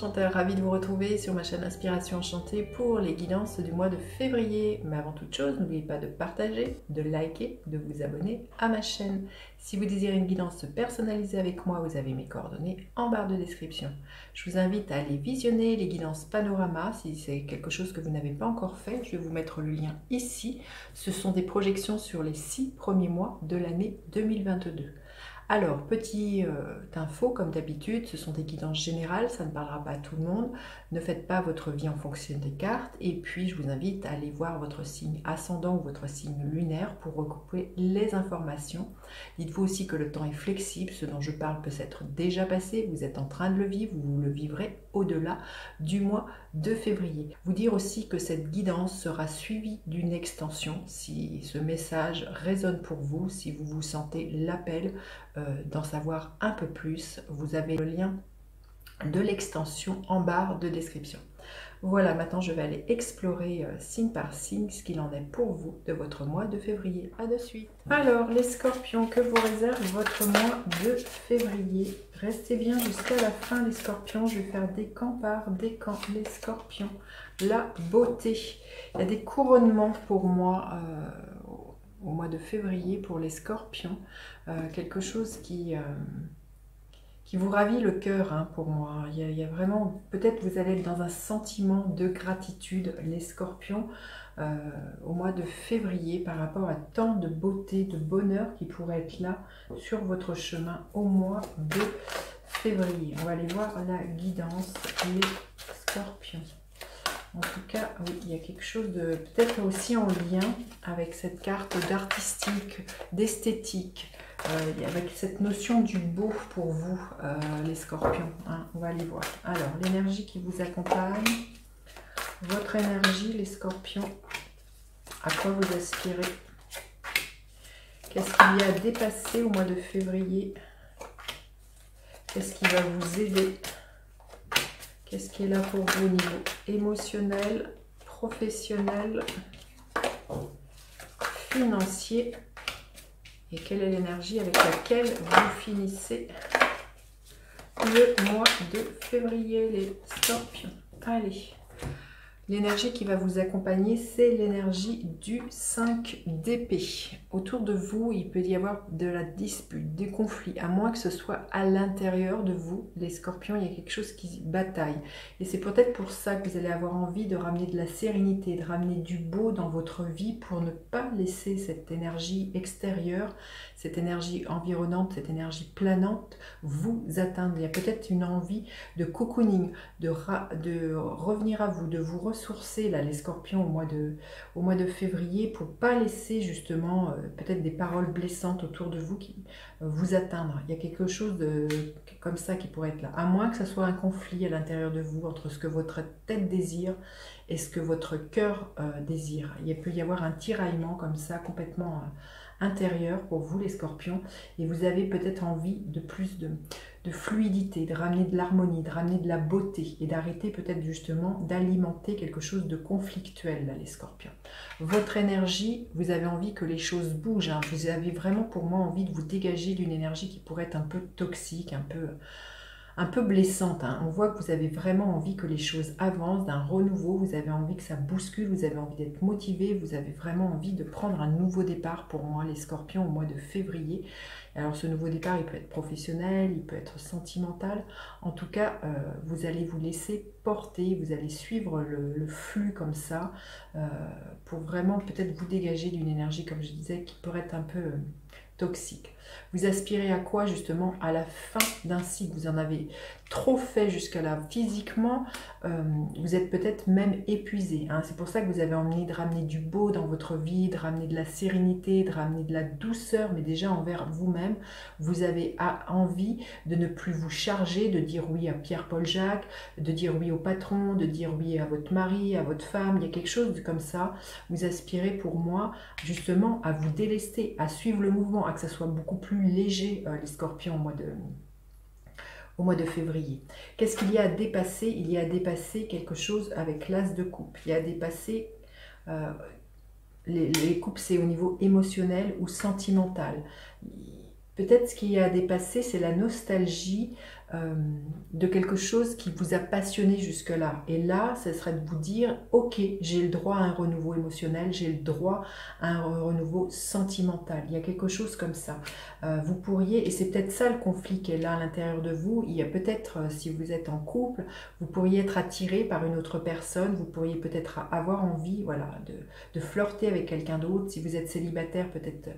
enchanteurs, ravie de vous retrouver sur ma chaîne Inspiration Enchantée pour les guidances du mois de février. Mais avant toute chose, n'oubliez pas de partager, de liker, de vous abonner à ma chaîne. Si vous désirez une guidance personnalisée avec moi, vous avez mes coordonnées en barre de description. Je vous invite à aller visionner les guidances panorama si c'est quelque chose que vous n'avez pas encore fait. Je vais vous mettre le lien ici. Ce sont des projections sur les 6 premiers mois de l'année 2022. Alors, petite info, comme d'habitude, ce sont des guidances générales, ça ne parlera pas à tout le monde. Ne faites pas votre vie en fonction des cartes. Et puis, je vous invite à aller voir votre signe ascendant ou votre signe lunaire pour recouper les informations. Dites-vous aussi que le temps est flexible, ce dont je parle peut s'être déjà passé, vous êtes en train de le vivre, vous le vivrez au-delà du mois de février. Vous dire aussi que cette guidance sera suivie d'une extension si ce message résonne pour vous, si vous vous sentez l'appel d'en savoir un peu plus. Vous avez le lien de l'extension en barre de description. Voilà, maintenant je vais aller explorer signe par signe ce qu'il en est pour vous de votre mois de février. À de suite. Alors, les scorpions, que vous réserve votre mois de février? Restez bien jusqu'à la fin, les scorpions. Je vais faire décan par décan, les scorpions. La beauté. Il y a des couronnements pour moi au mois de février pour les scorpions. Quelque chose qui vous ravit le cœur, hein, pour moi. Il y a vraiment, peut-être vous allez être dans un sentiment de gratitude, les scorpions, au mois de février, par rapport à tant de beauté, de bonheur qui pourrait être là sur votre chemin au mois de février. On va aller voir la guidance, les scorpions. En tout cas, oui, il y a quelque chose de peut-être aussi en lien avec cette carte d'artistique, d'esthétique, avec cette notion du beau pour vous, les scorpions, hein. On va aller voir. Alors, l'énergie qui vous accompagne, votre énergie, les scorpions, à quoi vous aspirez? Qu'est-ce qu'il y a à dépasser au mois de février? Qu'est-ce qui va vous aider? Qu'est-ce qui est là pour vous au niveau émotionnel, professionnel, financier? Et quelle est l'énergie avec laquelle vous finissez le mois de février, les scorpions? Allez, l'énergie qui va vous accompagner, c'est l'énergie du 5 d'épée. Autour de vous, il peut y avoir de la dispute, des conflits, à moins que ce soit à l'intérieur de vous, les scorpions, il y a quelque chose qui bataille. Et c'est peut-être pour ça que vous allez avoir envie de ramener de la sérénité, de ramener du beau dans votre vie pour ne pas laisser cette énergie extérieure, cette énergie environnante, cette énergie planante vous atteindre. Il y a peut-être une envie de cocooning, de revenir à vous, de vous ressourcer, là, les scorpions, au mois de février, pour pas laisser justement peut-être des paroles blessantes autour de vous qui vous atteindre. Il y a quelque chose comme ça qui pourrait être là, à moins que ce soit un conflit à l'intérieur de vous entre ce que votre tête désire et ce que votre cœur désire. Il peut y avoir un tiraillement comme ça complètement intérieur pour vous, les scorpions, et vous avez peut-être envie de plus de fluidité, de ramener de l'harmonie, de ramener de la beauté et d'arrêter peut-être justement d'alimenter quelque chose de conflictuel, là, les scorpions. Votre énergie, vous avez envie que les choses bougent, hein. Vous avez vraiment pour moi envie de vous dégager d'une énergie qui pourrait être un peu toxique, un peu blessante, hein. On voit que vous avez vraiment envie que les choses avancent, d'un renouveau, vous avez envie que ça bouscule, vous avez envie d'être motivé, vous avez vraiment envie de prendre un nouveau départ pour moi, les scorpions, au mois de février. Alors ce nouveau départ, il peut être professionnel, il peut être sentimental. En tout cas, vous allez vous laisser porter, vous allez suivre le flux comme ça, pour vraiment peut-être vous dégager d'une énergie, comme je disais, qui pourrait être un peu toxique. Vous aspirez à quoi justement? À la fin d'un cycle. Vous en avez trop fait jusqu'à là physiquement, vous êtes peut-être même épuisé, hein. C'est pour ça que vous avez envie de ramener du beau dans votre vie, de ramener de la sérénité, de ramener de la douceur, mais déjà envers vous-même. Vous avez envie de ne plus vous charger, de dire oui à Pierre-Paul Jacques, de dire oui au patron, de dire oui à votre mari, à votre femme. Il y a quelque chose comme ça. Vous aspirez pour moi justement à vous délester, à suivre le mouvement, à que ça soit beaucoup plus léger, les scorpions, au mois de février. Qu'est-ce qu'il y a à dépasser? Il y a à dépasser quelque chose avec l'as de coupe. Il y a à dépasser, les coupes, c'est au niveau émotionnel ou sentimental. Peut-être ce qu'il y a à dépasser, c'est la nostalgie de quelque chose qui vous a passionné jusque-là. Et là, ce serait de vous dire, ok, j'ai le droit à un renouveau émotionnel, j'ai le droit à un renouveau sentimental. Il y a quelque chose comme ça. Vous pourriez, et c'est peut-être ça le conflit qui est là à l'intérieur de vous, il y a peut-être, si vous êtes en couple, vous pourriez être attiré par une autre personne, vous pourriez peut-être avoir envie, voilà, de flirter avec quelqu'un d'autre. Si vous êtes célibataire, peut-être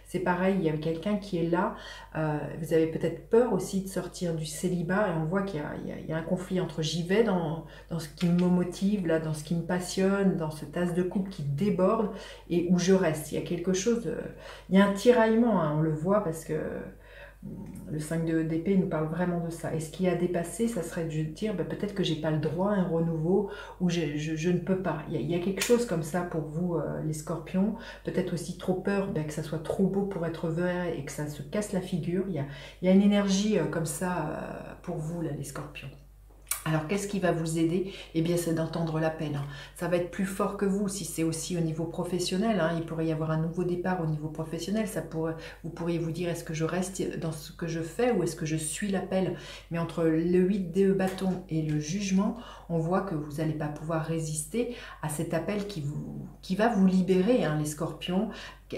c'est pareil, il y a quelqu'un qui est là. Vous avez peut-être peur aussi de sortir du célibat, et on voit qu'il y a un conflit entre j'y vais dans ce qui me motive, là, dans ce qui me passionne, dans ce tasse de coupe qui déborde, et où je reste. Il y a quelque chose, il y a un tiraillement, hein, on le voit, parce que le 5 d'épée nous parle vraiment de ça. Et ce qui a dépassé, ça serait de dire, ben, peut-être que j'ai pas le droit à un renouveau, ou je ne peux pas. Il y a quelque chose comme ça pour vous, les scorpions. Peut-être aussi trop peur ben, que ça soit trop beau pour être vrai et que ça se casse la figure. Il y a une énergie comme ça pour vous, là, les scorpions. Alors, qu'est-ce qui va vous aider? Eh bien, c'est d'entendre l'appel. Hein. Ça va être plus fort que vous. Si c'est aussi au niveau professionnel, hein, il pourrait y avoir un nouveau départ au niveau professionnel. Vous pourriez vous dire, est-ce que je reste dans ce que je fais ou est-ce que je suis l'appel? Mais entre le 8 de bâton et le jugement, on voit que vous n'allez pas pouvoir résister à cet appel qui va vous libérer, hein, les scorpions.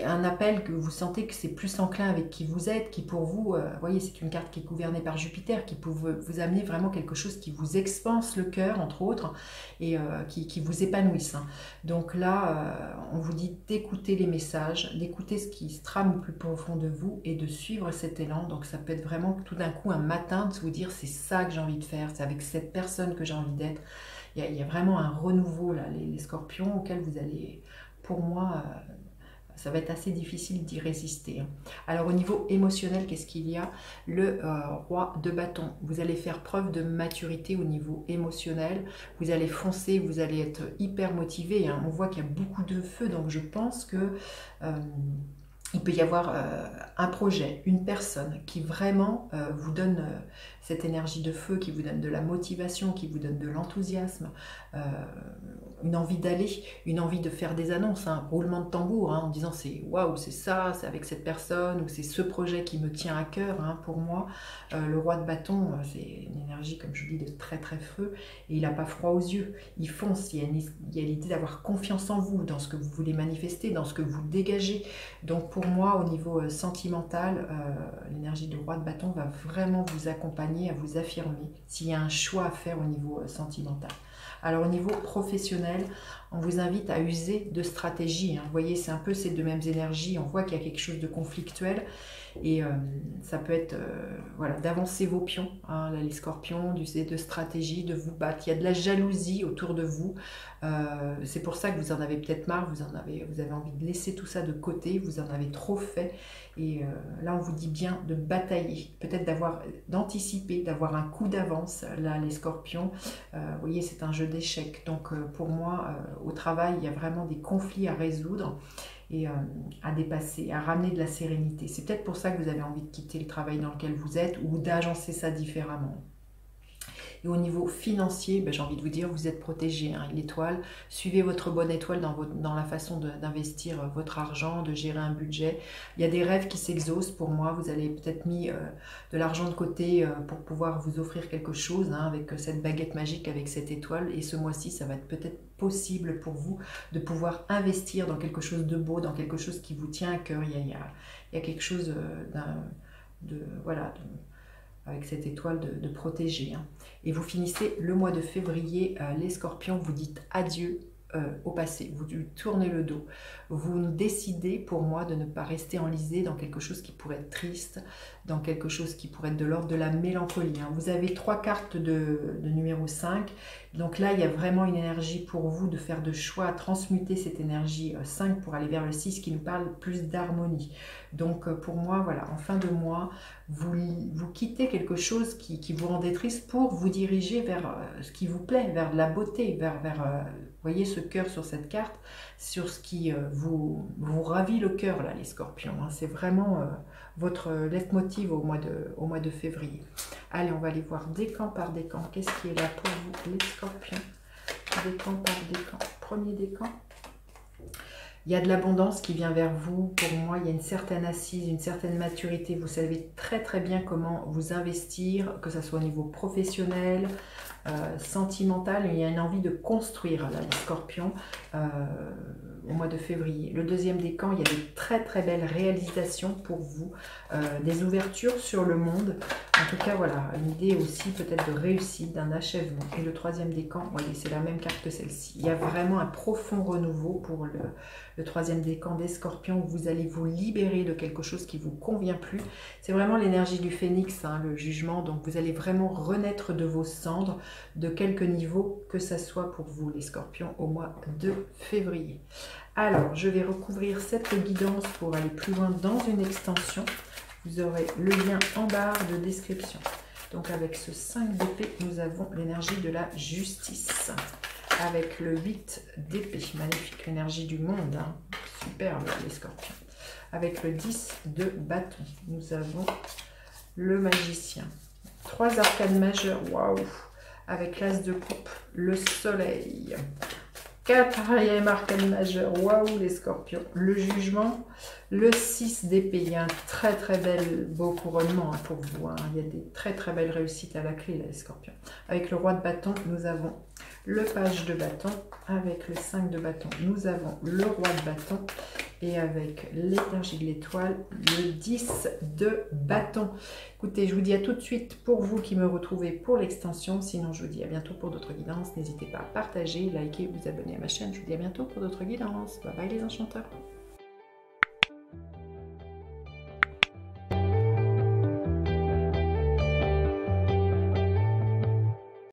Un appel que vous sentez que c'est plus enclin avec qui vous êtes, qui pour vous, vous voyez, c'est une carte qui est gouvernée par Jupiter, qui peut vous amener vraiment quelque chose qui vous expanse le cœur, entre autres, et qui vous épanouisse. Hein. Donc là, on vous dit d'écouter les messages, d'écouter ce qui se trame le plus profond de vous et de suivre cet élan. Donc ça peut être vraiment tout d'un coup un matin de vous dire c'est ça que j'ai envie de faire, c'est avec cette personne que j'ai envie d'être. Il y a vraiment un renouveau, là, les scorpions, auquel vous allez, pour moi... ça va être assez difficile d'y résister. Alors au niveau émotionnel, qu'est-ce qu'il y a? Le roi de bâton. Vous allez faire preuve de maturité au niveau émotionnel. Vous allez foncer, vous allez être hyper motivé. Hein. On voit qu'il y a beaucoup de feu, donc je pense que... il peut y avoir un projet, une personne qui vraiment vous donne cette énergie de feu, qui vous donne de la motivation, qui vous donne de l'enthousiasme, une envie d'aller, une envie de faire des annonces, un roulement de tambour, hein, en disant c'est waouh, c'est ça, c'est avec cette personne, ou c'est ce projet qui me tient à cœur. Hein, pour moi, le roi de bâton, c'est une énergie, comme je vous dis, de très très feu, et il n'a pas froid aux yeux, il fonce, il y a l'idée d'avoir confiance en vous, dans ce que vous voulez manifester, dans ce que vous dégagez. Donc pour moi, au niveau sentimental, l'énergie du roi de bâton va vraiment vous accompagner, à vous affirmer, s'il y a un choix à faire au niveau sentimental. Alors au niveau professionnel, on vous invite à user de stratégie. Hein. Vous voyez, c'est un peu ces deux mêmes énergies. On voit qu'il y a quelque chose de conflictuel. Et ça peut être voilà, d'avancer vos pions, hein, là, les scorpions, d'user de stratégie, de vous battre. Il y a de la jalousie autour de vous. C'est pour ça que vous en avez peut-être marre, vous avez envie de laisser tout ça de côté, vous en avez trop fait. Et là, on vous dit bien de batailler, peut-être d'anticiper, d'avoir un coup d'avance. Là, les scorpions, vous voyez, c'est un jeu d'échecs. Donc pour moi, au travail, il y a vraiment des conflits à résoudre et à dépasser, à ramener de la sérénité. C'est peut-être pour ça que vous avez envie de quitter le travail dans lequel vous êtes ou d'agencer ça différemment. Et au niveau financier, ben, j'ai envie de vous dire, vous êtes protégé. Hein, l'étoile, suivez votre bonne étoile dans la façon d'investir votre argent, de gérer un budget. Il y a des rêves qui s'exaucent pour moi. Vous avez peut-être mis de l'argent de côté pour pouvoir vous offrir quelque chose, hein, avec cette baguette magique, avec cette étoile. Et ce mois-ci, ça va être peut-être possible pour vous de pouvoir investir dans quelque chose de beau, dans quelque chose qui vous tient à cœur. Il y a quelque chose avec cette étoile de protéger. Hein. Et vous finissez le mois de février, les scorpions, vous dites adieu au passé, vous lui tournez le dos. Vous décidez, pour moi, de ne pas rester enlisé dans quelque chose qui pourrait être triste, dans quelque chose qui pourrait être de l'ordre de la mélancolie. Hein. Vous avez 3 cartes de numéro 5, donc là, il y a vraiment une énergie pour vous de faire de choix, transmuter cette énergie 5 pour aller vers le 6 qui nous parle plus d'harmonie. Donc pour moi, voilà, en fin de mois, vous quittez quelque chose qui vous rendait triste pour vous diriger vers ce qui vous plaît, vers de la beauté, vers vous voyez ce cœur sur cette carte, sur ce qui vous ravit le cœur, là, les scorpions. Hein. C'est vraiment votre leitmotiv au mois de février. Allez, on va aller voir décan par décan. Qu'est-ce qui est là pour vous, les scorpions? Décan par décan. Premier décan. Il y a de l'abondance qui vient vers vous. Pour moi, il y a une certaine assise, une certaine maturité. Vous savez très très bien comment vous investir, que ce soit au niveau professionnel, sentimental. Il y a une envie de construire, là, les scorpions, au mois de février. Le deuxième décan, il y a de très très belles réalisations pour vous, des ouvertures sur le monde. En tout cas, voilà, une idée aussi peut-être de réussite, d'un achèvement. Et le troisième décan, vous voyez, c'est la même carte que celle-ci. Il y a vraiment un profond renouveau pour le troisième décan des scorpions, où vous allez vous libérer de quelque chose qui ne vous convient plus. C'est vraiment l'énergie du phénix, hein, le jugement. Donc vous allez vraiment renaître de vos cendres, de quelque niveau que ça soit pour vous, les scorpions, au mois de février. Alors, je vais recouvrir cette guidance pour aller plus loin dans une extension. Vous aurez le lien en barre de description. Donc avec ce 5 d'épée, nous avons l'énergie de la justice. Avec le 8 d'épée, magnifique, l'énergie du monde, hein. Superbe les scorpions. Avec le 10 de bâton, nous avons le magicien. 3 arcanes majeures, waouh. Avec l'as de coupe, le soleil. 4e arcane majeur, waouh les scorpions, le jugement, le 6 d'épée. Il y a un très très beau couronnement, hein, pour vous, hein. Il y a des très très belles réussites à la clé, là, les scorpions. Avec le roi de bâton, nous avons le page de bâton. Avec le 5 de bâton, nous avons le roi de bâton. Et avec l'énergie de l'étoile, le 10 de bâton. Écoutez, je vous dis à tout de suite pour vous qui me retrouvez pour l'extension. Sinon, je vous dis à bientôt pour d'autres guidances. N'hésitez pas à partager, liker, vous abonner à ma chaîne. Je vous dis à bientôt pour d'autres guidances. Bye bye les enchanteurs.